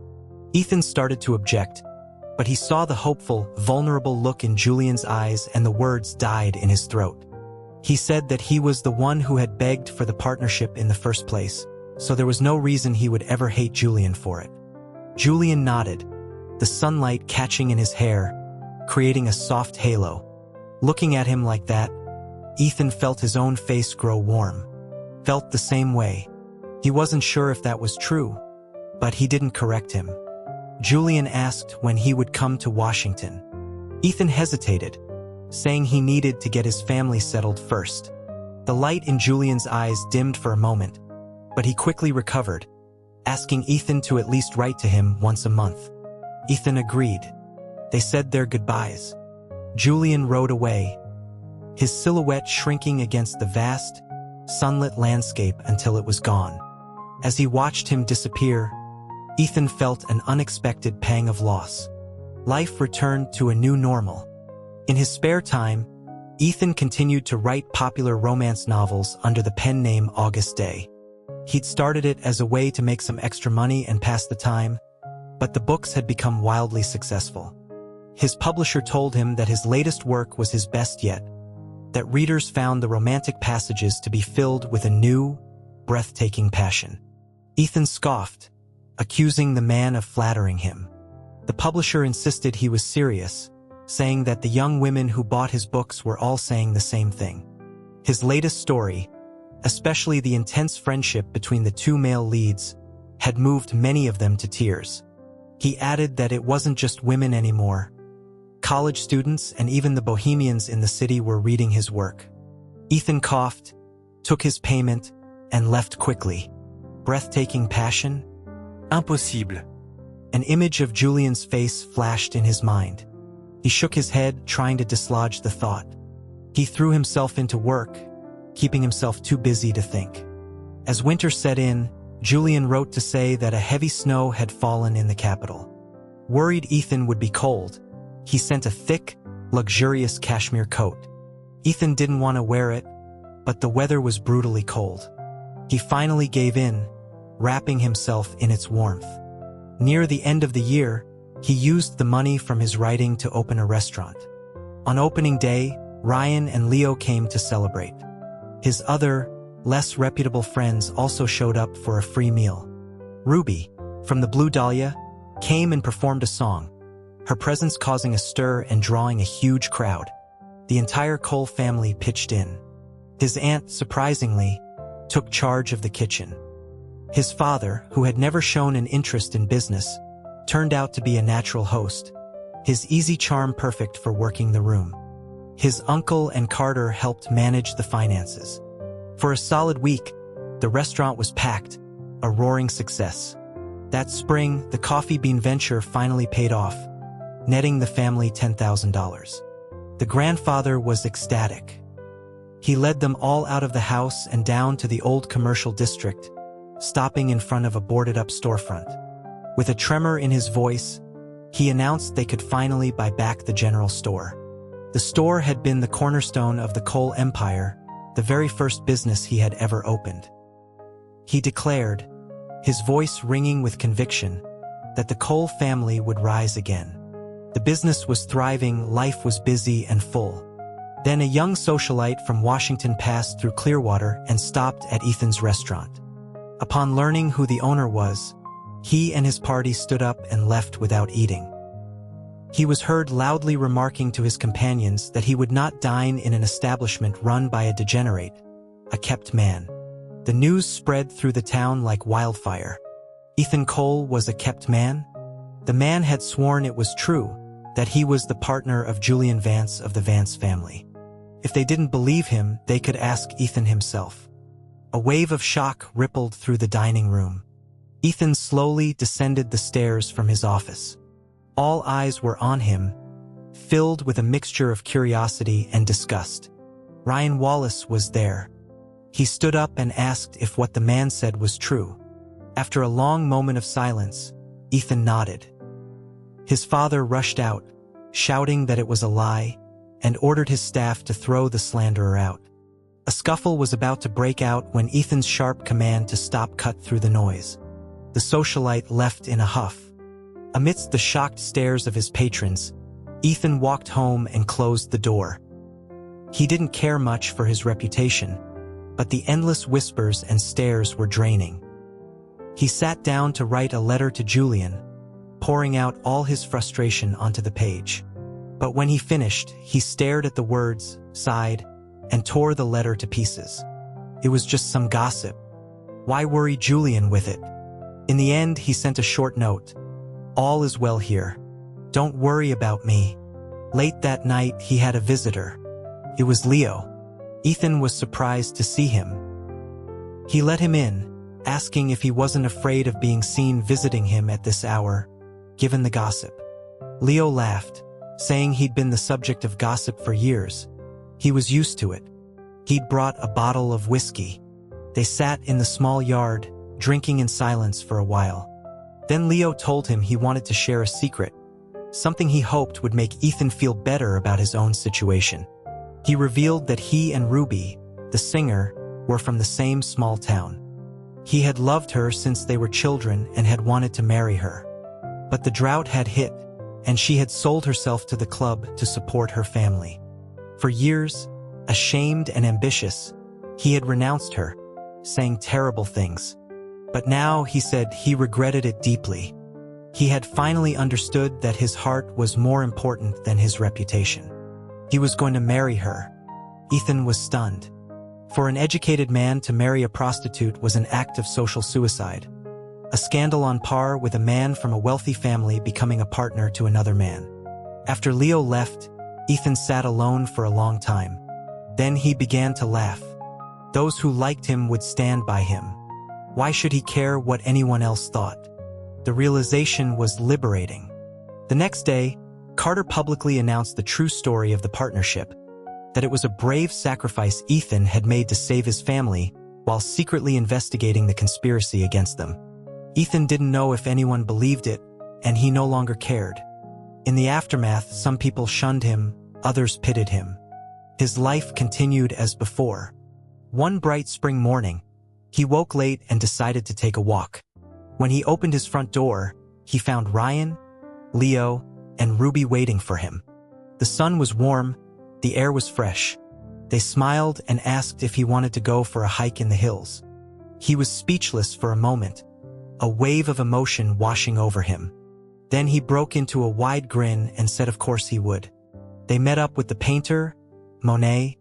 Ethan started to object, but he saw the hopeful, vulnerable look in Julian's eyes and the words died in his throat. He said that he was the one who had begged for the partnership in the first place, so there was no reason he would ever hate Julian for it. Julian nodded, the sunlight catching in his hair, creating a soft halo. Looking at him like that, Ethan felt his own face grow warm. Felt the same way. He wasn't sure if that was true, but he didn't correct him. Julian asked when he would come to Washington. Ethan hesitated, saying he needed to get his family settled first. The light in Julian's eyes dimmed for a moment, but he quickly recovered, asking Ethan to at least write to him once a month. Ethan agreed. They said their goodbyes. Julian rode away, his silhouette shrinking against the vast, sunlit landscape until it was gone. As he watched him disappear, Ethan felt an unexpected pang of loss. Life returned to a new normal. In his spare time, Ethan continued to write popular romance novels under the pen name August Day. He'd started it as a way to make some extra money and pass the time, but the books had become wildly successful. His publisher told him that his latest work was his best yet, that readers found the romantic passages to be filled with a new, breathtaking passion. Ethan scoffed, accusing the man of flattering him. The publisher insisted he was serious, saying that the young women who bought his books were all saying the same thing. His latest story, especially the intense friendship between the two male leads, had moved many of them to tears. He added that it wasn't just women anymore. College students and even the bohemians in the city were reading his work. Ethan coughed, took his payment, and left quickly. Breathtaking passion? Impossible. An image of Julian's face flashed in his mind. He shook his head, trying to dislodge the thought. He threw himself into work, keeping himself too busy to think. As winter set in, Julian wrote to say that a heavy snow had fallen in the capital. Worried Ethan would be cold, he sent a thick, luxurious cashmere coat. Ethan didn't want to wear it, but the weather was brutally cold. He finally gave in, wrapping himself in its warmth. Near the end of the year, he used the money from his writing to open a restaurant. On opening day, Ryan and Leo came to celebrate. His other, less reputable friends also showed up for a free meal. Ruby, from the Blue Dahlia, came and performed a song, her presence causing a stir and drawing a huge crowd. The entire Cole family pitched in. His aunt, surprisingly, took charge of the kitchen. His father, who had never shown an interest in business, turned out to be a natural host, his easy charm perfect for working the room. His uncle and Carter helped manage the finances. For a solid week, the restaurant was packed, a roaring success. That spring, the coffee bean venture finally paid off, netting the family $10,000. The grandfather was ecstatic. He led them all out of the house and down to the old commercial district, stopping in front of a boarded-up storefront. With a tremor in his voice, he announced they could finally buy back the general store. The store had been the cornerstone of the Cole empire, the very first business he had ever opened. He declared, his voice ringing with conviction, that the Cole family would rise again. The business was thriving, life was busy and full. Then a young socialite from Washington passed through Clearwater and stopped at Ethan's restaurant. Upon learning who the owner was, he and his party stood up and left without eating. He was heard loudly remarking to his companions that he would not dine in an establishment run by a degenerate, a kept man. The news spread through the town like wildfire. Ethan Cole was a kept man? The man had sworn it was true, that he was the partner of Julian Vance of the Vance family. If they didn't believe him, they could ask Ethan himself. A wave of shock rippled through the dining room. Ethan slowly descended the stairs from his office. All eyes were on him, filled with a mixture of curiosity and disgust. Ryan Wallace was there. He stood up and asked if what the man said was true. After a long moment of silence, Ethan nodded. His father rushed out, shouting that it was a lie, and ordered his staff to throw the slanderer out. A scuffle was about to break out when Ethan's sharp command to stop cut through the noise. The socialite left in a huff. Amidst the shocked stares of his patrons, Ethan walked home and closed the door. He didn't care much for his reputation, but the endless whispers and stares were draining. He sat down to write a letter to Julian, pouring out all his frustration onto the page. But when he finished, he stared at the words, sighed, and tore the letter to pieces. It was just some gossip. Why worry Julian with it? In the end, he sent a short note. All is well here. Don't worry about me. Late that night, he had a visitor. It was Leo. Ethan was surprised to see him. He let him in, asking if he wasn't afraid of being seen visiting him at this hour, given the gossip. Leo laughed, saying he'd been the subject of gossip for years. He was used to it. He'd brought a bottle of whiskey. They sat in the small yard, drinking in silence for a while. Then Leo told him he wanted to share a secret, something he hoped would make Ethan feel better about his own situation. He revealed that he and Ruby, the singer, were from the same small town. He had loved her since they were children and had wanted to marry her. But the drought had hit, and she had sold herself to the club to support her family. For years, ashamed and ambitious, he had renounced her, saying terrible things. But now, he said, he regretted it deeply. He had finally understood that his heart was more important than his reputation. He was going to marry her. Ethan was stunned. For an educated man to marry a prostitute was an act of social suicide, a scandal on par with a man from a wealthy family becoming a partner to another man. After Leo left, Ethan sat alone for a long time. Then he began to laugh. Those who liked him would stand by him. Why should he care what anyone else thought? The realization was liberating. The next day, Carter publicly announced the true story of the partnership, that it was a brave sacrifice Ethan had made to save his family while secretly investigating the conspiracy against them. Ethan didn't know if anyone believed it, and he no longer cared. In the aftermath, some people shunned him, others pitied him. His life continued as before. One bright spring morning, he woke late and decided to take a walk. When he opened his front door, he found Ryan, Leo, and Ruby waiting for him. The sun was warm, the air was fresh. They smiled and asked if he wanted to go for a hike in the hills. He was speechless for a moment. a wave of emotion washing over him. Then he broke into a wide grin and said of course he would. They met up with the painter, Monet,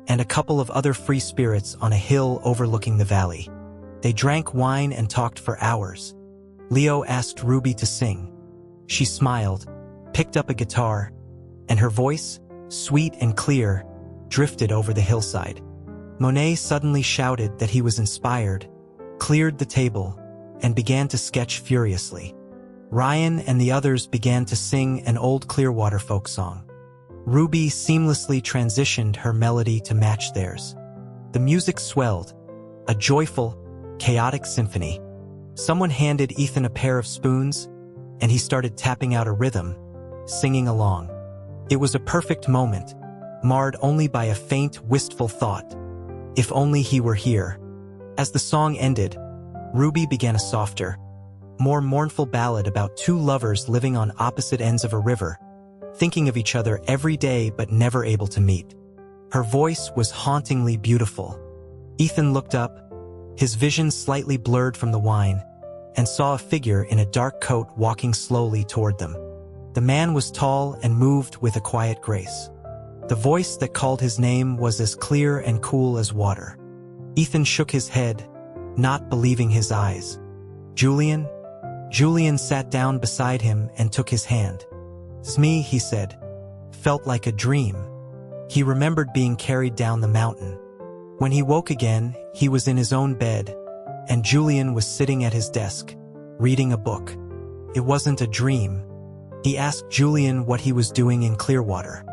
and a couple of other free spirits on a hill overlooking the valley. They drank wine and talked for hours. Leo asked Ruby to sing. She smiled, picked up a guitar, and her voice, sweet and clear, drifted over the hillside. Monet suddenly shouted that he was inspired, cleared the table, and began to sketch furiously. Ryan and the others began to sing an old Clearwater folk song. Ruby seamlessly transitioned her melody to match theirs. The music swelled, a joyful, chaotic symphony. Someone handed Ethan a pair of spoons, and he started tapping out a rhythm, singing along. It was a perfect moment, marred only by a faint, wistful thought. If only he were here. As the song ended, Ruby began a softer, more mournful ballad about two lovers living on opposite ends of a river, thinking of each other every day but never able to meet. Her voice was hauntingly beautiful. Ethan looked up, his vision slightly blurred from the wine, and saw a figure in a dark coat walking slowly toward them. The man was tall and moved with a quiet grace. The voice that called his name was as clear and cool as water. Ethan shook his head, not believing his eyes. Julian? Julian sat down beside him and took his hand. "It's me," he said. Felt like a dream. He remembered being carried down the mountain. When he woke again, he was in his own bed, and Julian was sitting at his desk, reading a book. It wasn't a dream. He asked Julian what he was doing in Clearwater.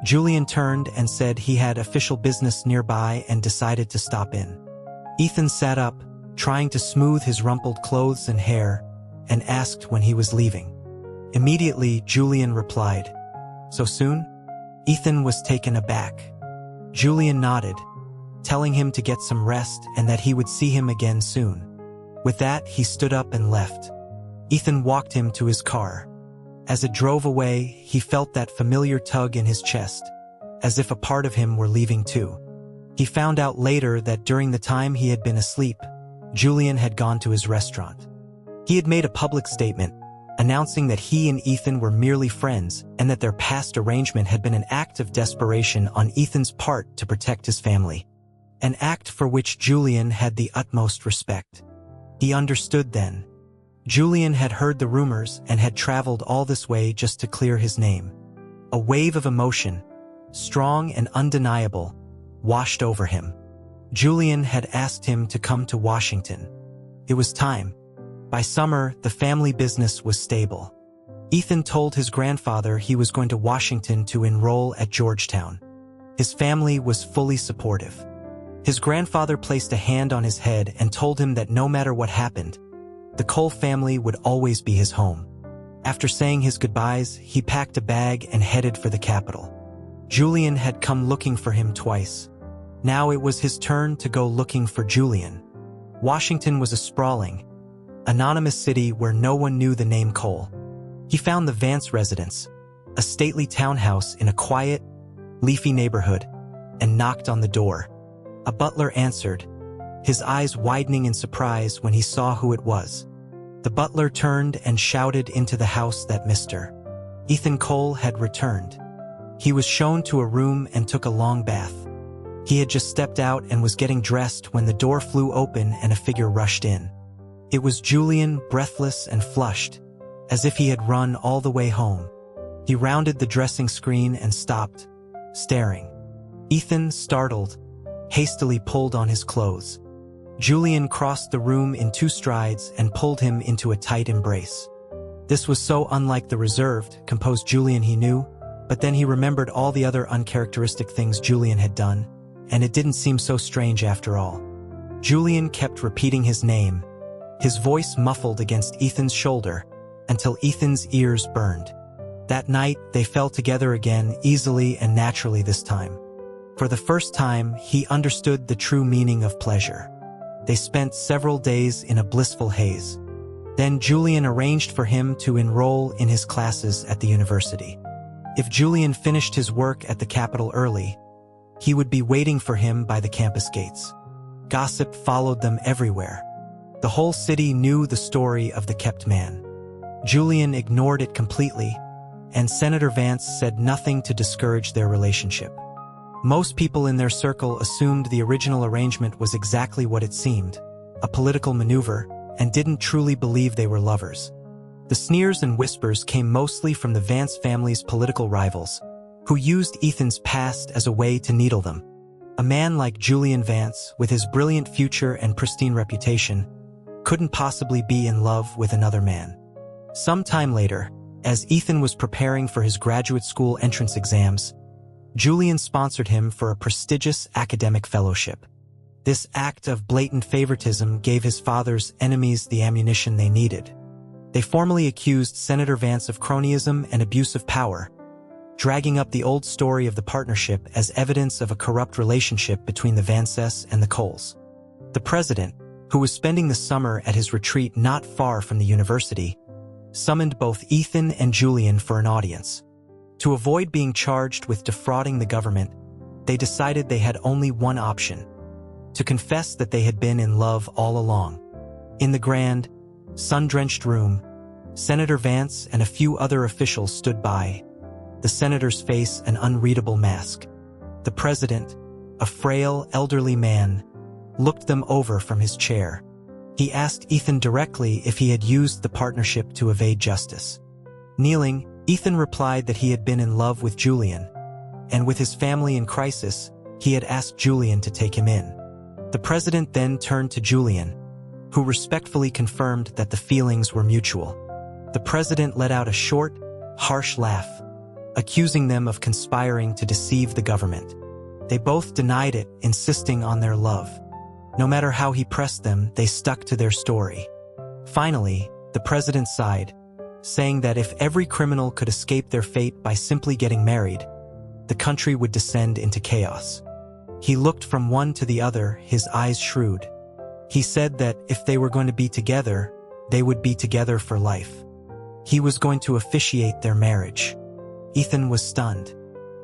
Julian turned and said he had official business nearby and decided to stop in. Ethan sat up, trying to smooth his rumpled clothes and hair, and asked when he was leaving. Immediately, Julian replied, "So soon?" Ethan was taken aback. Julian nodded, telling him to get some rest and that he would see him again soon. With that, he stood up and left. Ethan walked him to his car. As it drove away, he felt that familiar tug in his chest, as if a part of him were leaving too. He found out later that during the time he had been asleep, Julian had gone to his restaurant. He had made a public statement, announcing that he and Ethan were merely friends and that their past arrangement had been an act of desperation on Ethan's part to protect his family. An act for which Julian had the utmost respect. He understood then. Julian had heard the rumors and had traveled all this way just to clear his name. A wave of emotion, strong and undeniable, washed over him. Julian had asked him to come to Washington. It was time. By summer, the family business was stable. Ethan told his grandfather he was going to Washington to enroll at Georgetown. His family was fully supportive. His grandfather placed a hand on his head and told him that no matter what happened, the Cole family would always be his home. After saying his goodbyes, he packed a bag and headed for the capital. Julian had come looking for him twice. Now it was his turn to go looking for Julian. Washington was a sprawling, anonymous city where no one knew the name Cole. He found the Vance residence, a stately townhouse in a quiet, leafy neighborhood, and knocked on the door. A butler answered, his eyes widening in surprise when he saw who it was. The butler turned and shouted into the house that Mr. Ethan Cole had returned. He was shown to a room and took a long bath. He had just stepped out and was getting dressed when the door flew open and a figure rushed in. It was Julian, breathless and flushed, as if he had run all the way home. He rounded the dressing screen and stopped, staring. Ethan, startled, hastily pulled on his clothes. Julian crossed the room in 2 strides and pulled him into a tight embrace. This was so unlike the reserved, composed Julian he knew, but then he remembered all the other uncharacteristic things Julian had done, and it didn't seem so strange after all. Julian kept repeating his name, his voice muffled against Ethan's shoulder, until Ethan's ears burned. That night, they fell together again, easily and naturally this time. For the first time, he understood the true meaning of pleasure. They spent several days in a blissful haze. Then Julian arranged for him to enroll in his classes at the university. If Julian finished his work at the Capitol early, he would be waiting for him by the campus gates. Gossip followed them everywhere. The whole city knew the story of the kept man. Julian ignored it completely, and Senator Vance said nothing to discourage their relationship. Most people in their circle assumed the original arrangement was exactly what it seemed, a political maneuver, and didn't truly believe they were lovers. The sneers and whispers came mostly from the Vance family's political rivals, who used Ethan's past as a way to needle them. A man like Julian Vance, with his brilliant future and pristine reputation, couldn't possibly be in love with another man. Some time later, as Ethan was preparing for his graduate school entrance exams, Julian sponsored him for a prestigious academic fellowship. This act of blatant favoritism gave his father's enemies the ammunition they needed. They formally accused Senator Vance of cronyism and abuse of power, dragging up the old story of the partnership as evidence of a corrupt relationship between the Vances and the Coles. The president, who was spending the summer at his retreat not far from the university, summoned both Ethan and Julian for an audience. To avoid being charged with defrauding the government, they decided they had only one option: to confess that they had been in love all along. In the grand, sun-drenched room, Senator Vance and a few other officials stood by, the senator's face an unreadable mask. The president, a frail, elderly man, looked them over from his chair. He asked Ethan directly if he had used the partnership to evade justice. Kneeling, Ethan replied that he had been in love with Julian, and with his family in crisis, he had asked Julian to take him in. The president then turned to Julian, who respectfully confirmed that the feelings were mutual. The president let out a short, harsh laugh, accusing them of conspiring to deceive the government. They both denied it, insisting on their love. No matter how he pressed them, they stuck to their story. Finally, the president sighed, saying that if every criminal could escape their fate by simply getting married, the country would descend into chaos. He looked from one to the other, his eyes shrewd. He said that if they were going to be together, they would be together for life. He was going to officiate their marriage. Ethan was stunned.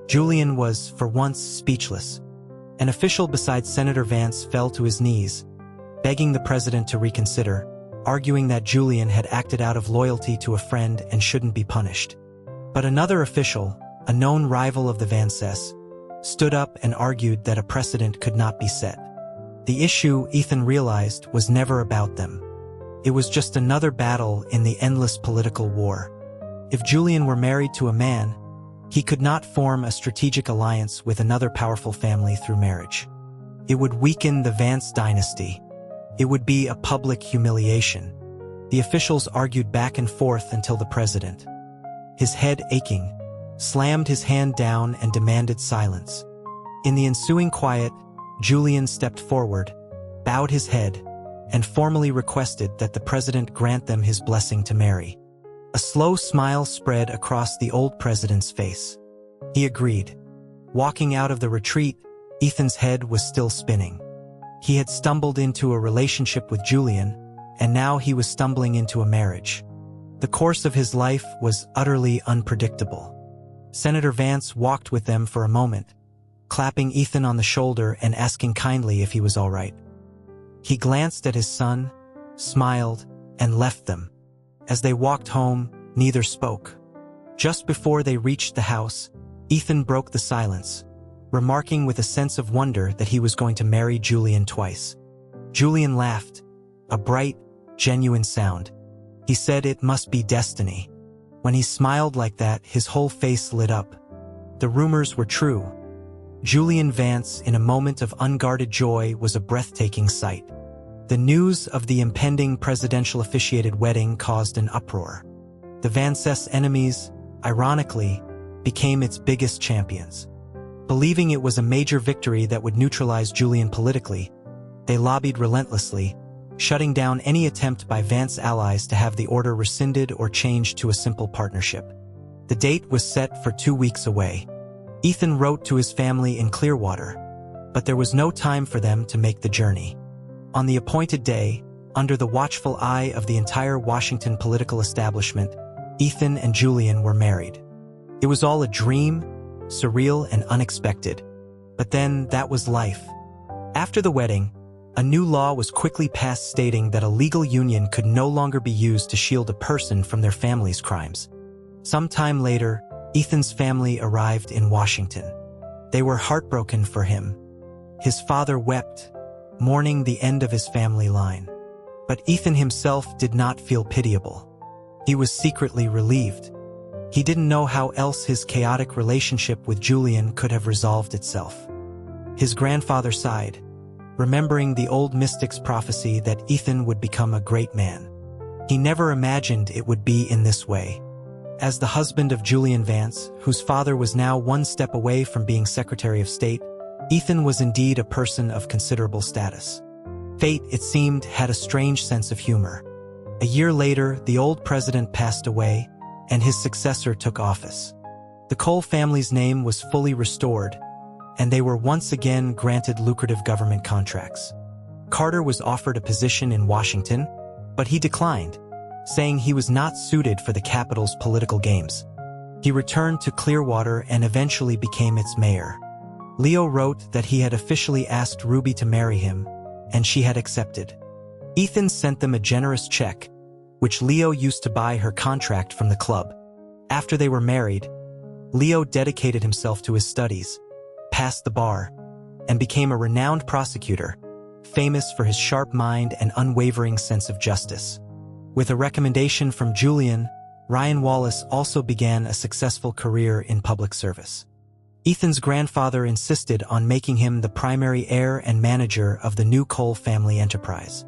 Julian was, for once, speechless. An official beside Senator Vance fell to his knees, begging the president to reconsider, arguing that Julian had acted out of loyalty to a friend and shouldn't be punished. But another official, a known rival of the Vances, stood up and argued that a precedent could not be set. The issue, Ethan realized, was never about them. It was just another battle in the endless political war. If Julian were married to a man, he could not form a strategic alliance with another powerful family through marriage. It would weaken the Vance dynasty. It would be a public humiliation. The officials argued back and forth until the president, his head aching, slammed his hand down and demanded silence. In the ensuing quiet, Julian stepped forward, bowed his head, and formally requested that the president grant them his blessing to marry. A slow smile spread across the old president's face. He agreed. Walking out of the retreat, Ethan's head was still spinning. He had stumbled into a relationship with Julian, and now he was stumbling into a marriage. The course of his life was utterly unpredictable. Senator Vance walked with them for a moment, clapping Ethan on the shoulder and asking kindly if he was all right. He glanced at his son, smiled, and left them. As they walked home, neither spoke. Just before they reached the house, Ethan broke the silence, remarking with a sense of wonder that he was going to marry Julian twice. Julian laughed, a bright, genuine sound. He said it must be destiny. When he smiled like that, his whole face lit up. The rumors were true. Julian Vance, in a moment of unguarded joy, was a breathtaking sight. The news of the impending presidential-officiated wedding caused an uproar. The Vances enemies, ironically, became its biggest champions. Believing it was a major victory that would neutralize Julian politically, they lobbied relentlessly, shutting down any attempt by Vance allies to have the order rescinded or changed to a simple partnership. The date was set for 2 weeks away. Ethan wrote to his family in Clearwater, but there was no time for them to make the journey. On the appointed day, under the watchful eye of the entire Washington political establishment, Ethan and Julian were married. It was all a dream, surreal and unexpected. But then that was life. After the wedding, A new law was quickly passed stating that a legal union could no longer be used to shield a person from their family's crimes. Some time later, Ethan's family arrived in Washington. They were heartbroken for him. His father wept, mourning the end of his family line. But Ethan himself did not feel pitiable. He was secretly relieved. He didn't know how else his chaotic relationship with Julian could have resolved itself. His grandfather sighed, remembering the old mystic's prophecy that Ethan would become a great man. He never imagined it would be in this way. As the husband of Julian Vance, whose father was now one step away from being Secretary of State, Ethan was indeed a person of considerable status. Fate, it seemed, had a strange sense of humor. A year later, the old president passed away, and his successor took office. The Cole family's name was fully restored, and they were once again granted lucrative government contracts. Carter was offered a position in Washington, but he declined, saying he was not suited for the capital's political games. He returned to Clearwater and eventually became its mayor. Leo wrote that he had officially asked Ruby to marry him, and she had accepted. Ethan sent them a generous check, which Leo used to buy her contract from the club. After they were married, Leo dedicated himself to his studies, passed the bar, and became a renowned prosecutor, famous for his sharp mind and unwavering sense of justice. With a recommendation from Julian, Ryan Wallace also began a successful career in public service. Ethan's grandfather insisted on making him the primary heir and manager of the new Cole family enterprise.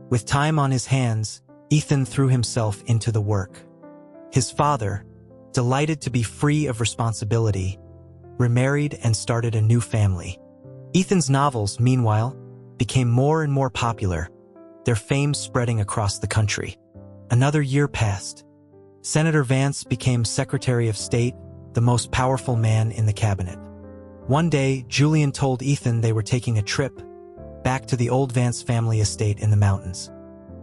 With time on his hands, Ethan threw himself into the work. His father, delighted to be free of responsibility, remarried and started a new family. Ethan's novels, meanwhile, became more and more popular, their fame spreading across the country. Another year passed. Senator Vance became Secretary of State, the most powerful man in the cabinet. One day, Julian told Ethan they were taking a trip back to the old Vance family estate in the mountains.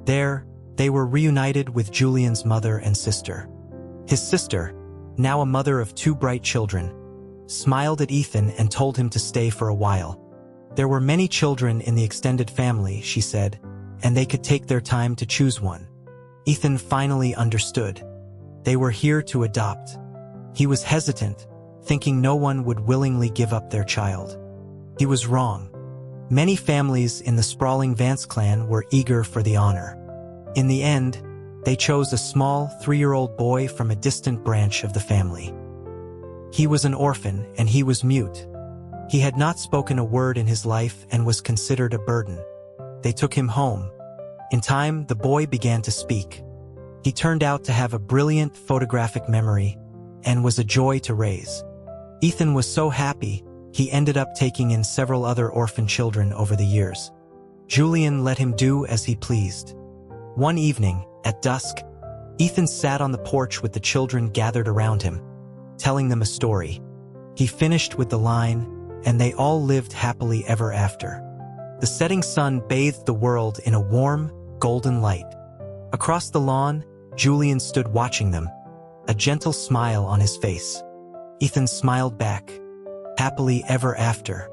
There, they were reunited with Julian's mother and sister. His sister, now a mother of two bright children, smiled at Ethan and told him to stay for a while. There were many children in the extended family, she said, and they could take their time to choose one. Ethan finally understood. They were here to adopt. He was hesitant, thinking no one would willingly give up their child. He was wrong. Many families in the sprawling Vance clan were eager for the honor. In the end, they chose a small 3-year-old boy from a distant branch of the family. He was an orphan and he was mute. He had not spoken a word in his life and was considered a burden. They took him home. In time, the boy began to speak. He turned out to have a brilliant photographic memory and was a joy to raise. Ethan was so happy, he ended up taking in several other orphan children over the years. Julian let him do as he pleased. One evening, at dusk, Ethan sat on the porch with the children gathered around him, telling them a story. He finished with the line, "And they all lived happily ever after." The setting sun bathed the world in a warm, golden light. Across the lawn, Julian stood watching them, a gentle smile on his face. Ethan smiled back. Happily ever after.